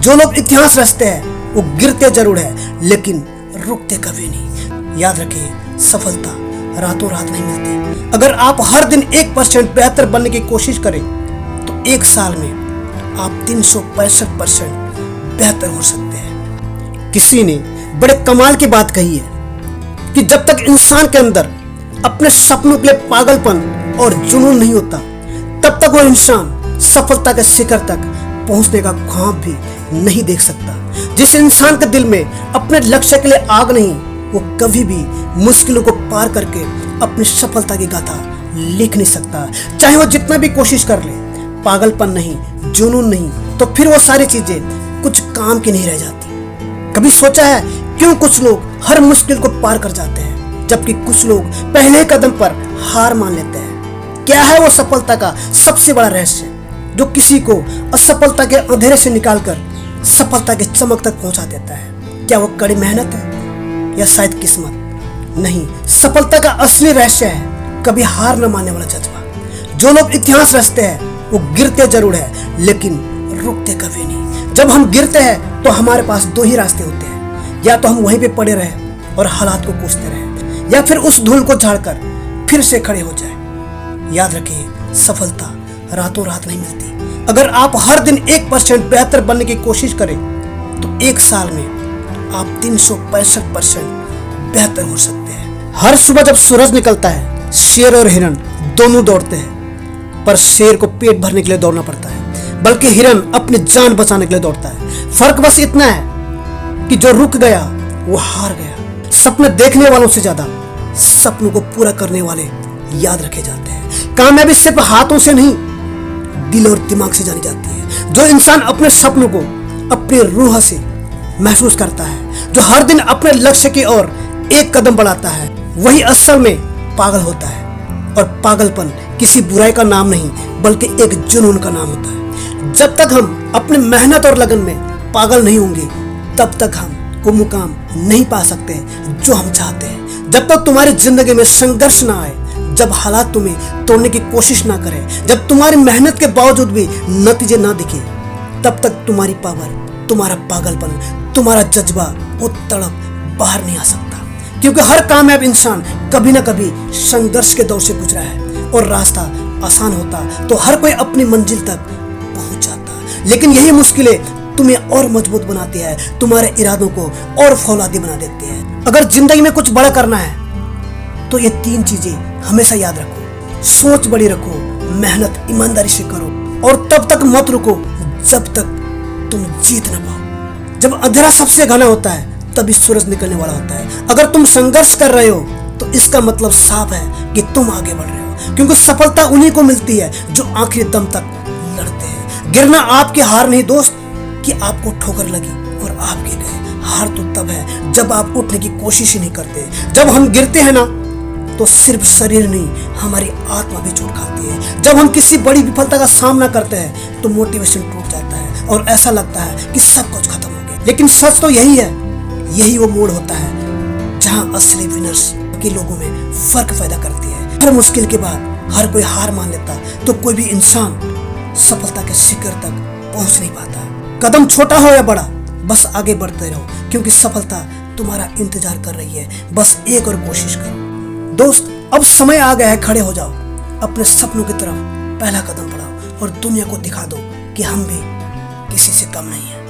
जो लोग इतिहास रचते हैं वो गिरते जरूर है लेकिन रुकते कभी नहीं। याद रखिए, सफलता रातों रात नहीं मिलती। अगर आप हर दिन 1% बेहतर बनने की कोशिश करें तो एक साल में आप 365% बेहतर हो सकते हैं। किसी ने बड़े कमाल की बात कही है कि जब तक इंसान के अंदर अपने सपनों के लिए पागलपन और जुनून नहीं होता तब तक वो इंसान सफलता के शिखर तक पहुंचने का ख्वाब भी नहीं देख सकता। जिस इंसान के दिल में अपने लक्ष्य के लिए आग नहीं, वो कभी भी मुश्किलों को पार करके अपनी सफलता की गाथा लिख नहीं सकता। चाहे वो जितना भी कोशिश कर ले, पागलपन नहीं, जुनून नहीं, तो फिर वो सारी चीजें कुछ काम की नहीं रह जाती। कभी सोचा है क्यों कुछ लोग हर मुश्किल को पार कर जाते हैं जबकि कुछ लोग पहले कदम पर हार मान लेते हैं? क्या है वो सफलता का सबसे बड़ा रहस्य जो किसी को असफलता के अंधेरे से निकालकर सफलता की चमक तक पहुंचा देता है? क्या वो कड़ी मेहनत है या शायद किस्मत? नहीं, सफलता का असली रहस्य है कभी हार न मानने वाला जज्बा। जो लोग इतिहास रचते हैं वो गिरते जरूर है लेकिन रुकते कभी नहीं। जब हम गिरते हैं तो हमारे पास दो ही रास्ते होते हैं, या तो हम वहीं पे पड़े रहे और हालात को कोसते रहे, या फिर उस धूल को झाड़कर फिर से खड़े हो जाए। याद रखिए, सफलता रातों रात नहीं मिलती। अगर आप हर दिन 1% बेहतर बनने की कोशिश करें तो एक साल में आप 365% बेहतर हो सकते हैं। हर सुबह जब सूरज निकलता है, शेर और हिरण दोनों दौड़ते हैं, पर शेर को पेट भरने के लिए दौड़ना पड़ता है, बल्कि हिरण अपनी जान बचाने के लिए दौड़ता है। फर्क बस इतना है कि जो रुक गया वो हार गया। सपने देखने वालों से ज्यादा सपनों को पूरा करने वाले याद रखे जाते हैं। कामयाबी सिर्फ हाथों से नहीं, दिल और दिमाग से जानी जाती है। जो इंसान अपने सपनों को अपनी रूह से महसूस करता है, जो हर दिन अपने लक्ष्य की ओर एक कदम बढ़ाता है, वही असल में पागल होता है। और पागलपन किसी बुराई का नाम नहीं बल्कि एक जुनून का नाम होता है। जब तक हम अपनी मेहनत और लगन में पागल नहीं होंगे तब तक हम वो मुकाम नहीं पा सकते जो हम चाहते हैं। जब तक तुम्हारी जिंदगी में संघर्ष ना आए, जब हालात तुम्हें तोड़ने की कोशिश ना करें, जब तुम्हारी मेहनत के बावजूद भी नतीजे ना दिखे, तब तक तुम्हारी पावर, तुम्हारा पागलपन, तुम्हारा जज्बा, वो तड़प बाहर नहीं आ सकता। क्योंकि हर कामयाब इंसान कभी ना कभी संघर्ष के दौर से गुजरा है, और रास्ता आसान होता तो हर कोई अपनी मंजिल तक पहुंच जाता। लेकिन यही मुश्किलें तुम्हें और मजबूत बनाती है, तुम्हारे इरादों को और फौलादी बना देती है। अगर जिंदगी में कुछ बड़ा करना है तो ये 3 चीजें हमेशा याद रखो। सोच बड़ी रखो, मेहनत ईमानदारी से करो, और तब तक मत रुको जब तक तुम जीत ना पाओ। जब अंधेरा सबसे घना होता है तभी सूरज निकलने वाला होता है। अगर तुम संघर्ष कर रहे हो तो इसका मतलब साफ है कि तुम आगे बढ़ रहे हो, क्योंकि सफलता उन्हीं को मिलती है जो आखिरी दम तक लड़ते हैं। गिरना आपकी हार नहीं दोस्त, कि आपको ठोकर लगी और आप गिर गए। हार तो तब है जब आप उठने की कोशिश ही नहीं करते। जब हम गिरते हैं ना तो सिर्फ शरीर नहीं, हमारी आत्मा भी चोट खाती है। जब हम किसी बड़ी विफलता का सामना करते हैं तो मोटिवेशन टूट जाता है और ऐसा लगता है कि सब कुछ खत्म हो गया। लेकिन सच तो यही है, यही वो मोड़ होता है जहां असली विनर्स के लोगों में फर्क पैदा करती है। हर मुश्किल के बाद हर कोई हार मान लेता तो कोई भी इंसान सफलता के शिखर तक पहुंच नहीं पाता। कदम छोटा हो या बड़ा, बस आगे बढ़ते रहो, क्योंकि सफलता तुम्हारा इंतजार कर रही है। बस एक और कोशिश करो दोस्त। अब समय आ गया है, खड़े हो जाओ, अपने सपनों की तरफ पहला कदम बढ़ाओ और दुनिया को दिखा दो कि हम भी किसी से कम नहीं है।